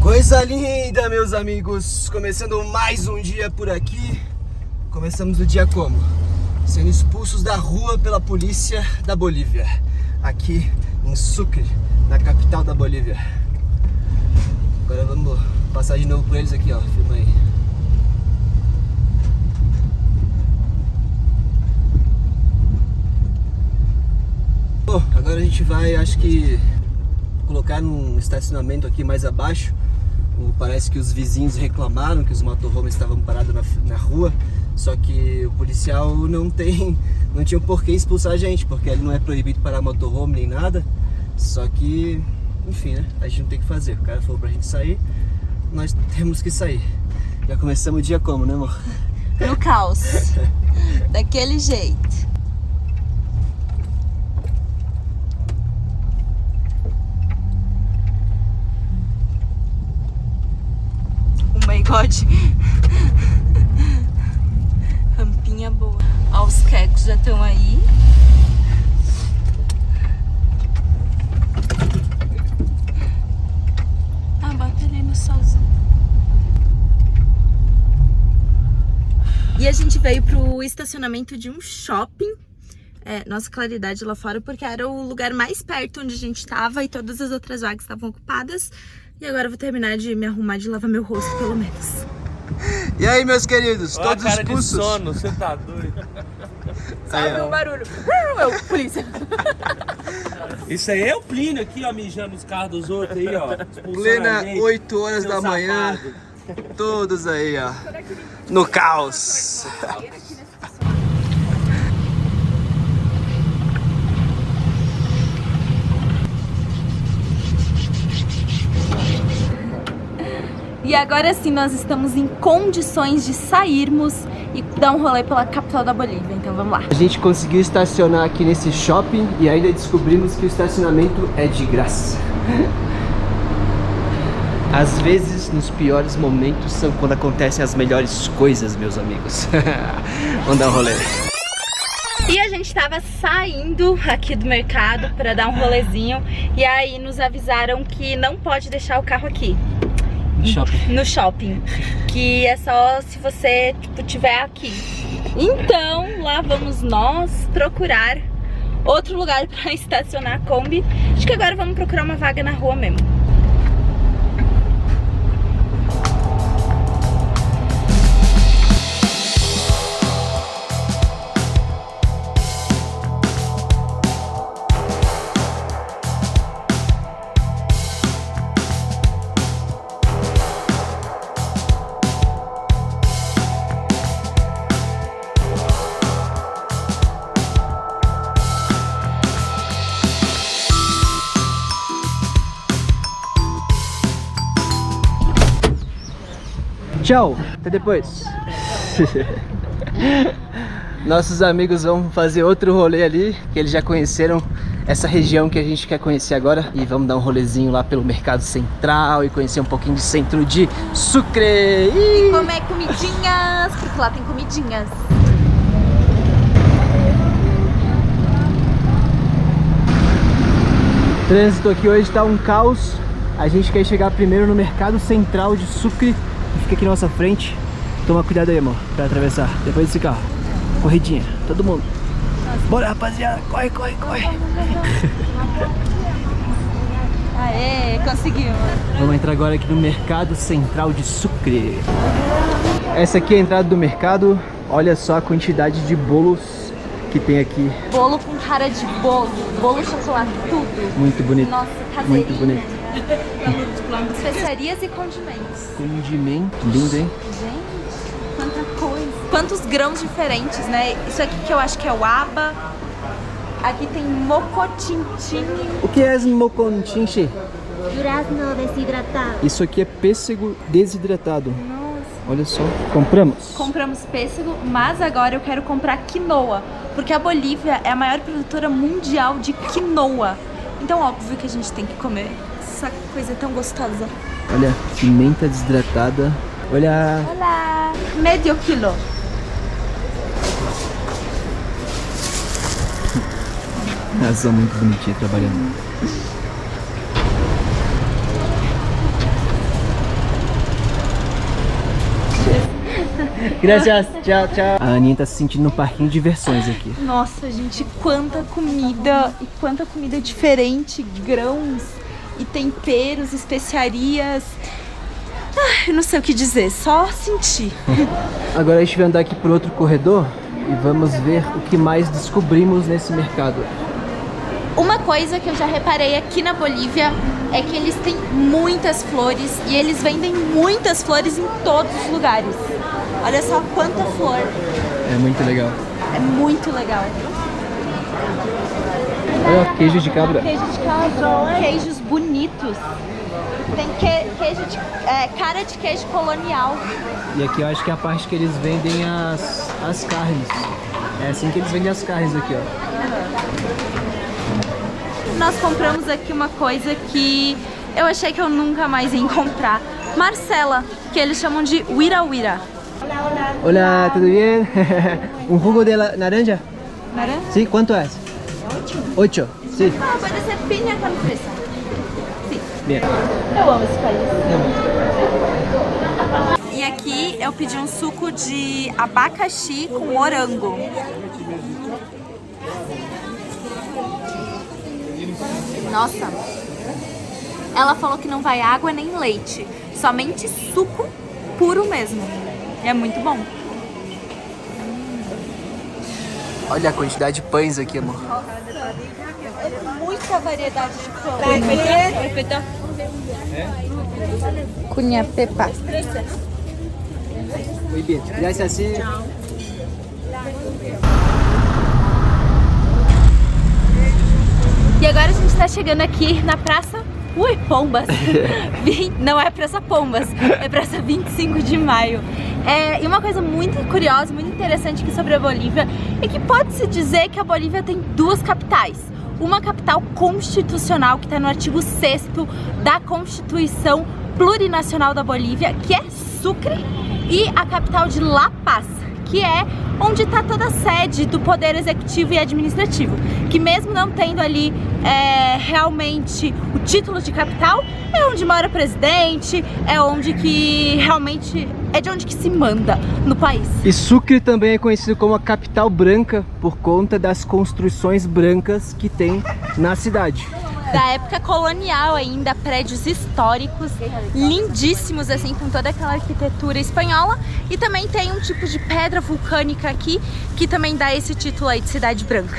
Coisa linda, meus amigos! Começando mais um dia por aqui. Começamos o dia como? Sendo expulsos da rua pela polícia da Bolívia. Aqui em Sucre, na capital da Bolívia. Agora vamos passar de novo por eles aqui, ó. Filma aí. Bom, agora a gente vai, acho que, colocar num estacionamento aqui mais abaixo. Parece que os vizinhos reclamaram que os motorhomes estavam parados na rua, só que o policial não tinha por que expulsar a gente, porque ele não é proibido parar motorhome nem nada. Só que, enfim, né? A gente não tem o que fazer. O cara falou pra gente sair, nós temos que sair. Já começamos o dia como, né, amor? No caos. Daquele jeito. Oh my god. Rampinha boa. Ó, os quecos já estão aí. Ah, bota ele aí no solzinho. E a gente veio pro estacionamento de um shopping. Nossa, claridade lá fora, porque era o lugar mais perto onde a gente tava e todas as outras vagas estavam ocupadas. E agora eu vou terminar de me arrumar, de lavar meu rosto, pelo menos. E aí, meus queridos, olha todos a cara expulsos? de sono, você tá doido? Sabe o barulho? Eu, polícia. Isso aí é o Plínio aqui, ó, mijando os carros dos outros aí, ó. Plena 8 horas da manhã, todos aí, ó, no caos. E agora sim nós estamos em condições de sairmos e dar um rolê pela capital da Bolívia, então vamos lá. A gente conseguiu estacionar aqui nesse shopping e ainda descobrimos que o estacionamento é de graça. Às vezes, nos piores momentos são quando acontecem as melhores coisas, meus amigos. Vamos dar um rolê. E a gente tava saindo aqui do mercado para dar um rolezinho e aí nos avisaram que não pode deixar o carro aqui. No shopping, que é só se você tiver aqui. Então lá vamos nós procurar outro lugar para estacionar a Kombi. Acho que agora vamos procurar uma vaga na rua mesmo. Tchau, até depois. Nossos amigos vão fazer outro rolê ali, que eles já conheceram essa região que a gente quer conhecer agora. E vamos dar um rolezinho lá pelo Mercado Central e conhecer um pouquinho do centro de Sucre. E comer comidinhas, porque lá tem comidinhas. O trânsito aqui hoje tá um caos. A gente quer chegar primeiro no Mercado Central de Sucre. Fica aqui na nossa frente. Toma cuidado aí, amor, pra atravessar. Depois desse carro. Corridinha, todo mundo. Bora, rapaziada. Corre, corre, corre. Aê, conseguimos. Vamos entrar agora aqui no Mercado Central de Sucre. Essa aqui é a entrada do mercado. Olha só a quantidade de bolos que tem aqui. Bolo com cara de bolo. Bolo chocolate, tudo. Muito bonito. Nossa, caseirinho. Muito bonito. Especiarias e condimentos. Condimento, lindo, hein? Gente, quanta coisa. Quantos grãos diferentes, né? Isso aqui que eu acho que é o aba. Aqui tem mocotintim. O que é mocotinche? Durazno desidratado. Isso aqui é pêssego desidratado. Nossa. Olha só. Compramos? Compramos pêssego, mas agora eu quero comprar quinoa. Porque a Bolívia é a maior produtora mundial de quinoa. Então óbvio que a gente tem que comer essa coisa tão gostosa. Olha, pimenta desidratada. Olha. Olá! Medio quilo. Elas são muito bonitinhas trabalhando. Graças, tchau, tchau. A Aninha tá se sentindo num parquinho de diversões aqui. Nossa, gente, quanta comida e quanta comida diferente, grãos e temperos, especiarias. Eu não sei o que dizer, só sentir. Agora a gente vai andar aqui por outro corredor e vamos ver o que mais descobrimos nesse mercado. Uma coisa que eu já reparei aqui na Bolívia é que eles têm muitas flores e eles vendem muitas flores em todos os lugares. Olha só quanta flor. É muito legal. É muito legal. Olha, queijo de cabra. Queijo de cabra. Queijos bonitos. Tem queijo de, cara de queijo colonial. E aqui eu acho que é a parte que eles vendem as carnes. É assim que eles vendem as carnes aqui, ó. Nós compramos aqui uma coisa que eu achei que eu nunca mais ia encontrar. Marcela, que eles chamam de huira-huira. Olá, tudo bem? Jugo de naranja? Naranja? Sim, quanto é? 8. Sim. Ah, pode ser piña con fresa. Sim. Bem. Eu amo esse país. E aqui eu pedi um suco de abacaxi com morango. Nossa, ela falou que não vai água nem leite, somente suco puro mesmo. E é muito bom. Olha a quantidade de pães aqui, amor. É muita variedade de pão. Cunha pepa. Muy bien, gracias, sim. E agora a gente tá chegando aqui na praça... Ui, Pombas! Não é Praça Pombas, é Praça 25 de Maio. E uma coisa muito curiosa, muito interessante aqui sobre a Bolívia é que pode-se dizer que a Bolívia tem duas capitais. Uma capital constitucional que está no artigo 6º da Constituição Plurinacional da Bolívia, que é Sucre, e a capital de La Paz, que é onde está toda a sede do Poder Executivo e Administrativo, que mesmo não tendo ali realmente o título de capital, é onde mora o presidente, é onde que realmente é de onde que se manda no país. E Sucre também é conhecido como a capital branca por conta das construções brancas que tem na cidade. Da época colonial ainda, prédios históricos, lindíssimos assim, com toda aquela arquitetura espanhola. E também tem um tipo de pedra vulcânica aqui, que também dá esse título aí de Cidade Branca.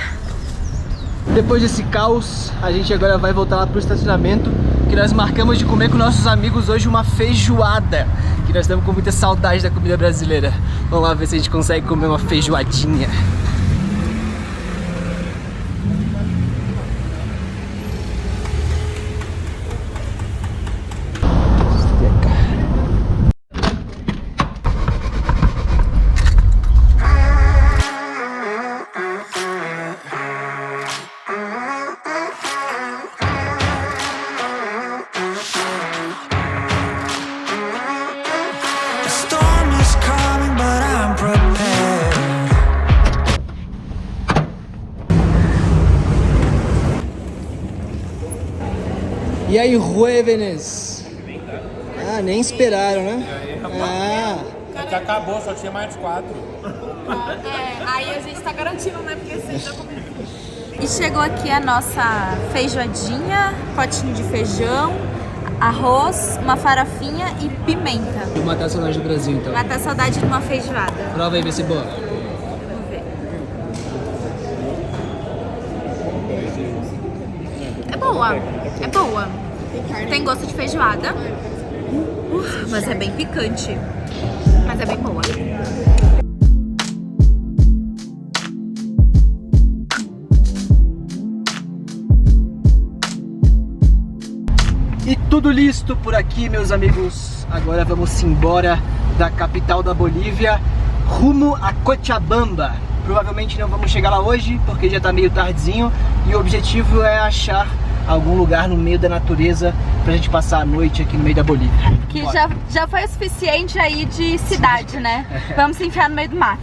Depois desse caos, a gente agora vai voltar lá pro estacionamento, que nós marcamos de comer com nossos amigos hoje uma feijoada, que nós estamos com muita saudade da comida brasileira. Vamos lá ver se a gente consegue comer uma feijoadinha. E aí, Ruevenes? Ah, nem esperaram, né? Ah. Já acabou, só tinha mais 4. Aí a gente tá garantindo, né? Porque você já comeu. E chegou aqui a nossa feijoadinha, potinho de feijão, arroz, uma farofinha e pimenta. Vou matar a saudade do Brasil, então. Matar a saudade de uma feijoada. Prova aí, vê se é boa. Vamos ver. É boa, é boa. Tem gosto de feijoada, mas é bem picante. Mas é bem boa. E tudo listo por aqui, meus amigos. Agora vamos embora da capital da Bolívia, rumo a Cochabamba. Provavelmente não vamos chegar lá hoje, porque já tá meio tardezinho. E o objetivo é achar algum lugar no meio da natureza pra gente passar a noite aqui no meio da Bolívia. Que já foi o suficiente aí de cidade, né? Vamos se enfiar no meio do mato.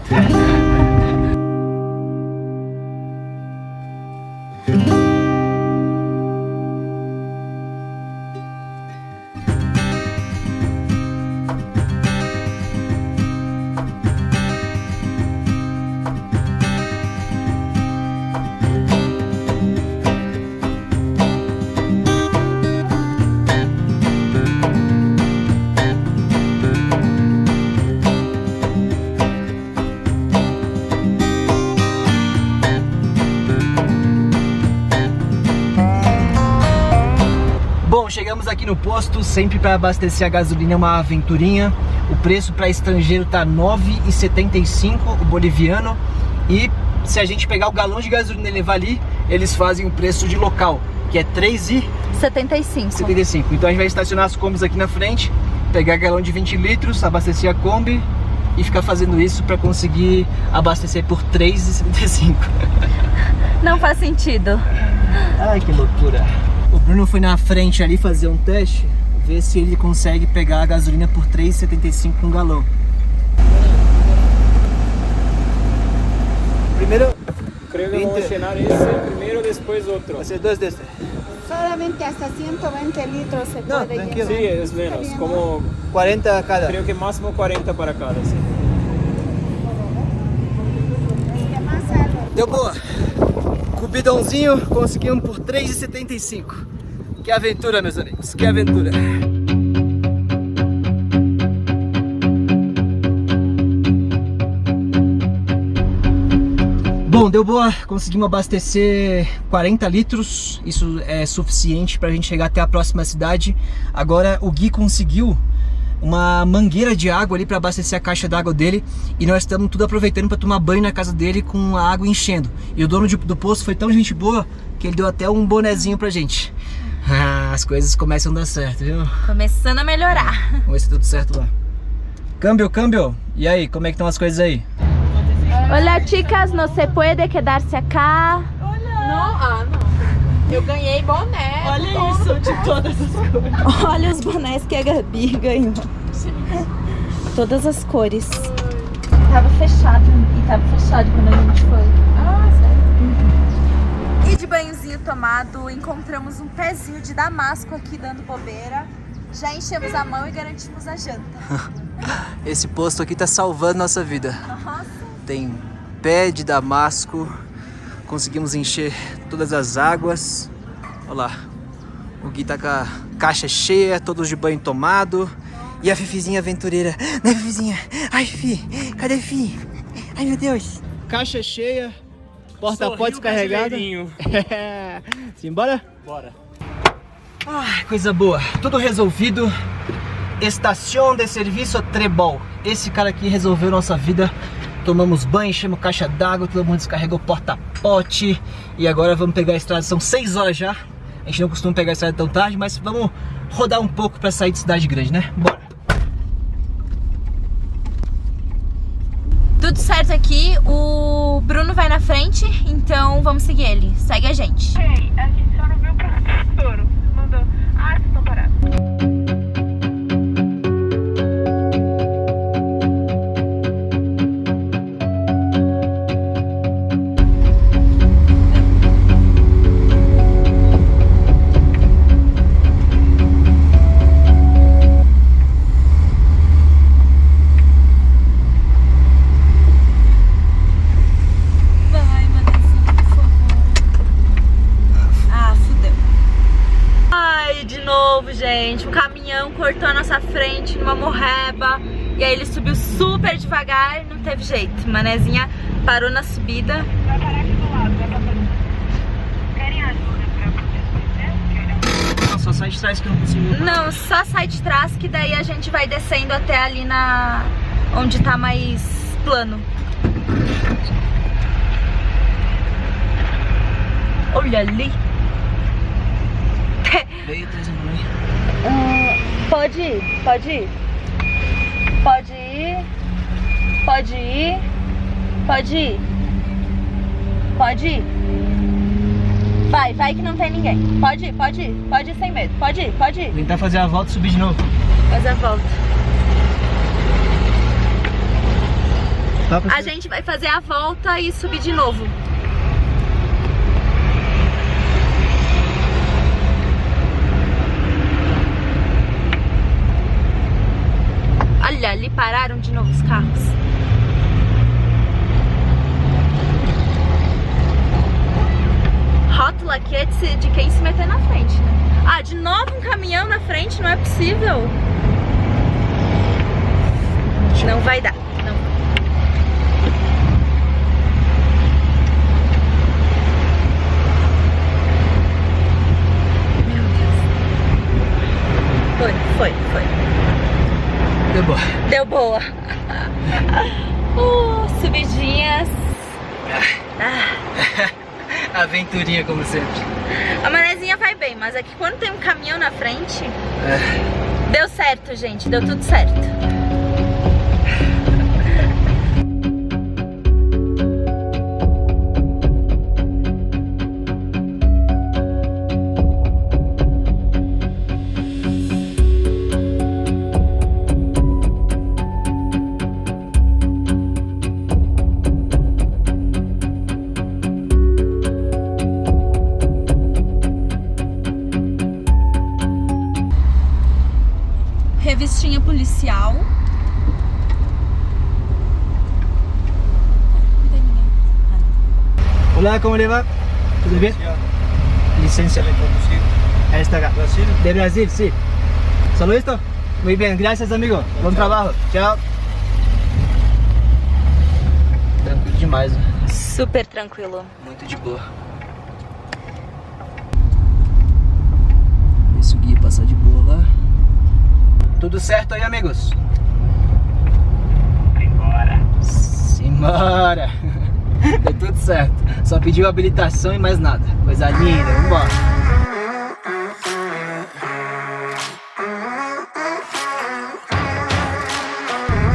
Bom, chegamos aqui no posto, sempre para abastecer a gasolina é uma aventurinha. O preço para estrangeiro tá R$ 9,75 o boliviano. E se a gente pegar o galão de gasolina e levar ali, eles fazem o preço de local, que é R$ 3,75. Então a gente vai estacionar as combis aqui na frente, pegar galão de 20 litros, abastecer a Kombi e ficar fazendo isso para conseguir abastecer por R$ 3,75. Não faz sentido. Ai, que loucura. O Bruno foi na frente ali fazer um teste, ver se ele consegue pegar a gasolina por R$ 3,75 um galão. Primeiro, Creo que vamos a llenar ese primero, después otro. vai ser dois desses. Solamente hasta 120 litros se No, puede tranquilo. Sí, es menos, como 40 cada. creo que máximo 40 para cada, sí. Deu boa. Com o bidãozinho conseguimos por R$ 3,75. Que aventura, meus amigos, que aventura. Bom, deu boa, conseguimos abastecer 40 litros, isso é suficiente para a gente chegar até a próxima cidade. Agora o Gui conseguiu uma mangueira de água ali para abastecer a caixa d'água dele e nós estamos tudo aproveitando para tomar banho na casa dele com a água enchendo. E o dono do posto foi tão gente boa que ele deu até um bonezinho pra gente. As coisas começam a dar certo, viu? Começando a melhorar. Vamos ver se tudo certo lá. Câmbio. E aí, como é que estão as coisas aí? Olá, chicas, não se pode quedar-se acá. No, no. Eu ganhei boné. Olha isso, de todas as cores. Olha os bonés que a Gabi ganhou. Todas as cores. Tava fechado quando a gente foi. Ah, sério? E de banhozinho tomado, encontramos um pezinho de damasco aqui dando bobeira. Já enchemos a mão e garantimos a janta. Esse posto aqui tá salvando nossa vida. Nossa. Tem pé de damasco, conseguimos encher todas as águas. Olha lá, o Gui tá com a caixa cheia, todos de banho tomado. E a Fifizinha aventureira, né, Fifizinha? Ai, Fifi, cadê Fifi? Ai, meu Deus. Caixa cheia, porta-potes carregada. Simbora? Bora. Ai, coisa boa, tudo resolvido. Estação de serviço Trebol. Esse cara aqui resolveu nossa vida. Tomamos banho, enchemos caixa d'água, todo mundo descarregou porta-pote. E agora vamos pegar a estrada, são 6 horas já. A gente não costuma pegar a estrada tão tarde, mas vamos rodar um pouco pra sair de cidade grande, né? Bora! Tudo certo aqui, o Bruno vai na frente, então vamos seguir ele. Segue a gente. Ei, a gente só não viu o professor. Mandou. Ah, vocês estão parados. Gente, o caminhão cortou a nossa frente numa morreba e aí ele subiu super devagar, não teve jeito. Manezinha parou na subida. Vai parar aqui do lado, vai passar. Querem ajuda pra vocês? Não, só sai de trás que eu não consigo. Não, só sai de trás que daí a gente vai descendo até ali na... onde tá mais plano. Olha ali. Veio trazendo pra mim. Pode ir. Pode ir. Pode ir. Pode ir. Pode ir. Vai que não tem ninguém. Pode ir sem medo. Pode ir. Tentar fazer a volta e subir de novo. Faz a volta. Tá, A gente vai fazer a volta e subir de novo. Olha, ali pararam de novo os carros. Rótulo aqui é de quem se meter na frente, né? Ah, de novo um caminhão na frente, não é possível. Não vai dar, não. Meu Deus. Foi. Deu boa. Deu boa. Subidinhas. Aventurinha, como sempre. A manezinha vai bem, mas é que quando tem um caminhão na frente... Deu certo, gente. Deu tudo certo. Revistinha policial. Olá, como le va? Tudo bem? Licencia. Esta acá. Brasil? De Brasil, sí. ¿Solo esto? Muy bien, gracias amigo. Bom trabalho. Tchau. Tranquilo demais, né? Super tranquilo. Muito de boa. Ver se o guia passar de boa lá. Tudo certo aí, amigos? Simbora! Deu tudo certo. Só pediu habilitação e mais nada. Coisa linda, vambora.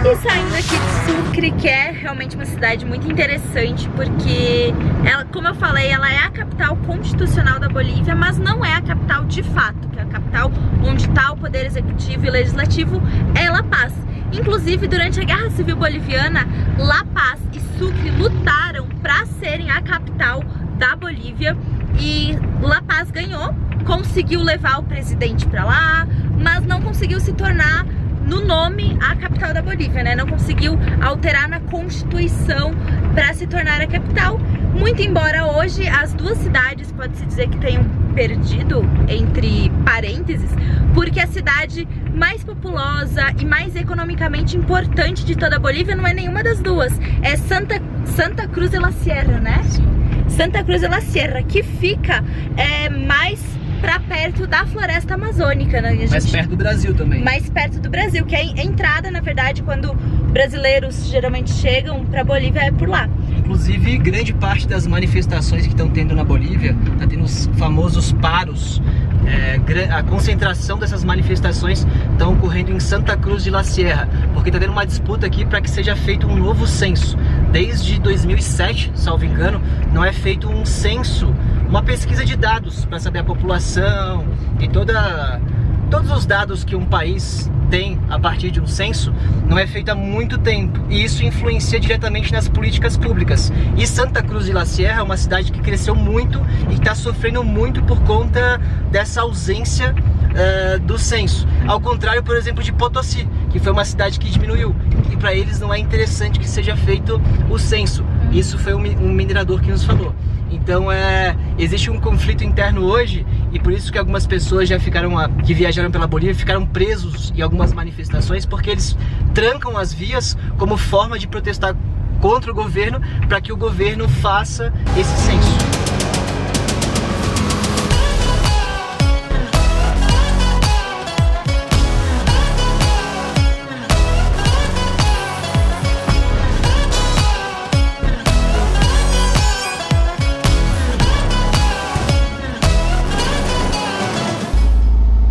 E saindo aqui de Sucre, que é realmente uma cidade muito interessante, porque ela, como eu falei, ela é a capital constitucional da Bolívia, mas não é a capital de fato, que é a capital onde está o poder executivo e legislativo, é La Paz. Inclusive, durante a Guerra Civil Boliviana, La Paz e Sucre lutaram para serem a capital da Bolívia e La Paz ganhou, conseguiu levar o presidente para lá, mas não conseguiu se tornar no nome a capital da Bolívia, né? Não conseguiu alterar na Constituição para se tornar a capital. Muito embora hoje as duas cidades pode-se dizer que tenham perdido, entre parênteses, porque a cidade mais populosa e mais economicamente importante de toda a Bolívia não é nenhuma das duas, é Santa Cruz de la Sierra, né? Santa Cruz de la Sierra, que fica mais pra perto da floresta amazônica, né? Mais perto do Brasil também. Mais perto do Brasil, que é a entrada, na verdade, quando brasileiros geralmente chegam pra Bolívia é por lá. Inclusive, grande parte das manifestações que estão tendo na Bolívia, tá tendo os famosos paros. A concentração dessas manifestações estão ocorrendo em Santa Cruz de la Sierra, porque está tendo uma disputa aqui para que seja feito um novo censo. Desde 2007, salvo engano, não é feito um censo, uma pesquisa de dados para saber a população e todos os dados que um país tem a partir de um censo, não é feito há muito tempo, e isso influencia diretamente nas políticas públicas. E Santa Cruz de la Sierra é uma cidade que cresceu muito e está sofrendo muito por conta dessa ausência do censo. Ao contrário, por exemplo, de Potosí, que foi uma cidade que diminuiu, e para eles não é interessante que seja feito o censo. Isso foi um minerador que nos falou. Então existe um conflito interno hoje, e por isso que algumas pessoas que viajaram pela Bolívia ficaram presos em algumas manifestações, porque eles trancam as vias como forma de protestar contra o governo, para que o governo faça esse censo.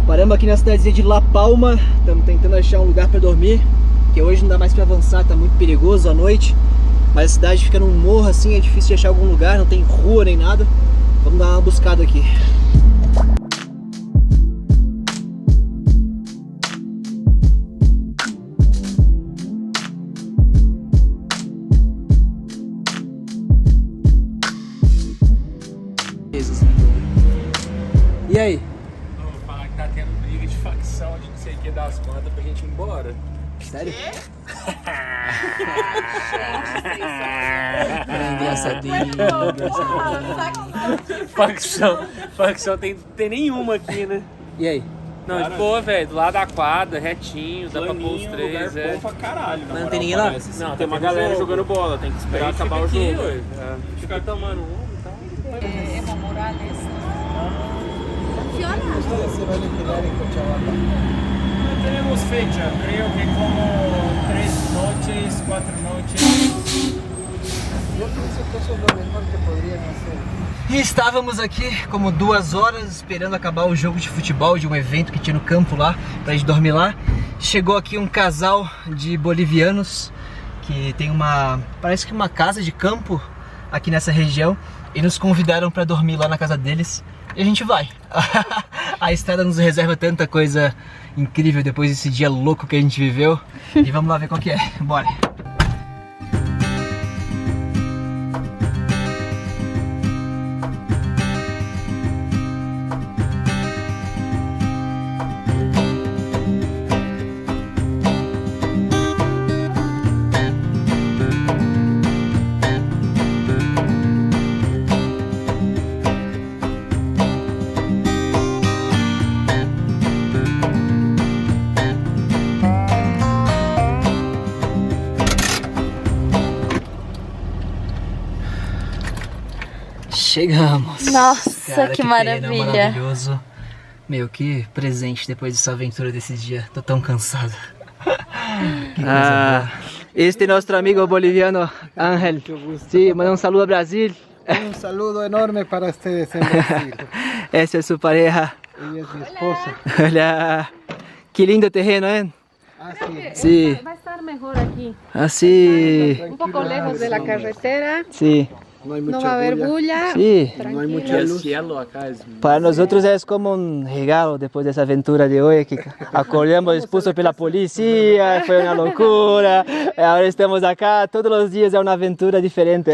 Paramos aqui na cidadezinha de La Palma, estamos tentando achar um lugar para dormir, que hoje não dá mais para avançar, tá muito perigoso à noite, mas a cidade fica num morro assim, é difícil de achar algum lugar, não tem rua nem nada, Vamos dar uma buscada aqui. E aí? Vou falar que tá tendo briga de facção de não sei o que das quantas pra gente ir embora. Sério? Facção tem nenhuma aqui, né? E aí? Não, de boa, velho. Do lado da quadra, retinho, dá pra pôr os três, lugar bom pra caralho. Mas não tem ninguém lá? Não, Tem uma galera jogando bola, tem que esperar acabar o jogo. Ficar tomando um e tal. No tenemos fecha, creo que como 3 noches, 4 noches. E estávamos aqui como 2 horas esperando acabar o jogo de futebol de um evento que tinha no campo lá, pra gente dormir lá. Chegou aqui um casal de bolivianos que tem parece que uma casa de campo aqui nessa região e nos convidaram para dormir lá na casa deles e a gente vai. A estrada nos reserva tanta coisa incrível depois desse dia louco que a gente viveu e vamos lá ver qual que é. Bora! Chegamos! Nossa, Cara, que terreno maravilha! maravilhoso. Meu, que presente depois dessa aventura desse dia. Tô tão cansado. Este é nosso amigo boliviano, Ángel. Sí, manda um saludo a Brasil. Un saludo enorme para ustedes en Brasil. Essa é sua pareja. Ella es mi esposa. Olha, que lindo terreno, hein? Ah, sí. Sí. Va a estar mejor aquí. Así. Un poco lejos de la carretera, Sí. No hay no mucha va a haber bulla. bulla. Sí. No hay mucha luz. cielo acá es... Para nosotros es como un regalo después de essa aventura de hoy, que acordamos expulsos pela polícia, foi uma loucura, agora estamos acá, todos os dias é uma aventura diferente.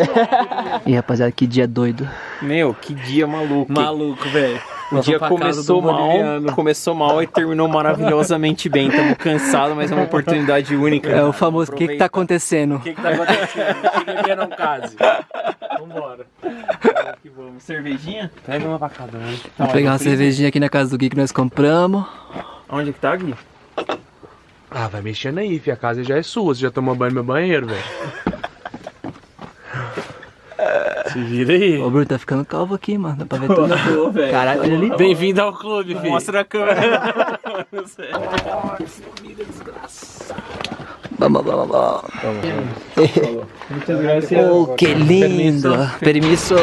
E rapaziada, que dia doido. Meu, que dia maluco. Maluco, velho. O dia começou mal e terminou maravilhosamente bem. Estamos cansados, mas é uma oportunidade única. É o famoso, o que tá acontecendo? O que tá acontecendo? Chega aqui, não case. Vambora. Vamos que vamos. Cervejinha? Pega uma pra cada um. Vou pegar uma cervejinha aqui na casa do Gui que nós compramos. Onde é que tá, Gui? Ah, vai mexendo aí, filho. A casa já é sua. Você já tomou banho no meu banheiro, velho. Se vira aí. Ô, Bruno, tá ficando calvo aqui, mano. Dá pra ver tudo. Caralho, olha ali. Bem-vindo ao clube, filho. Mostra a câmera. Vamos. Oh, que lindo. Permiso.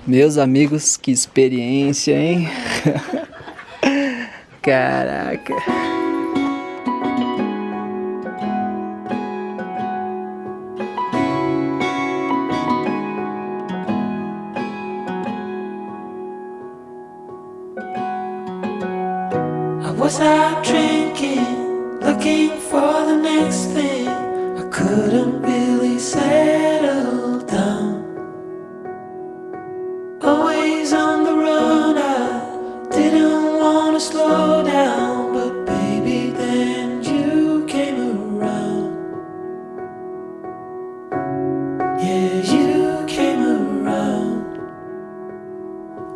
Meus amigos, que experiência, hein? Caraca. Was out drinking, looking for the next thing. I couldn't really settle down. Always on the run, I didn't want to slow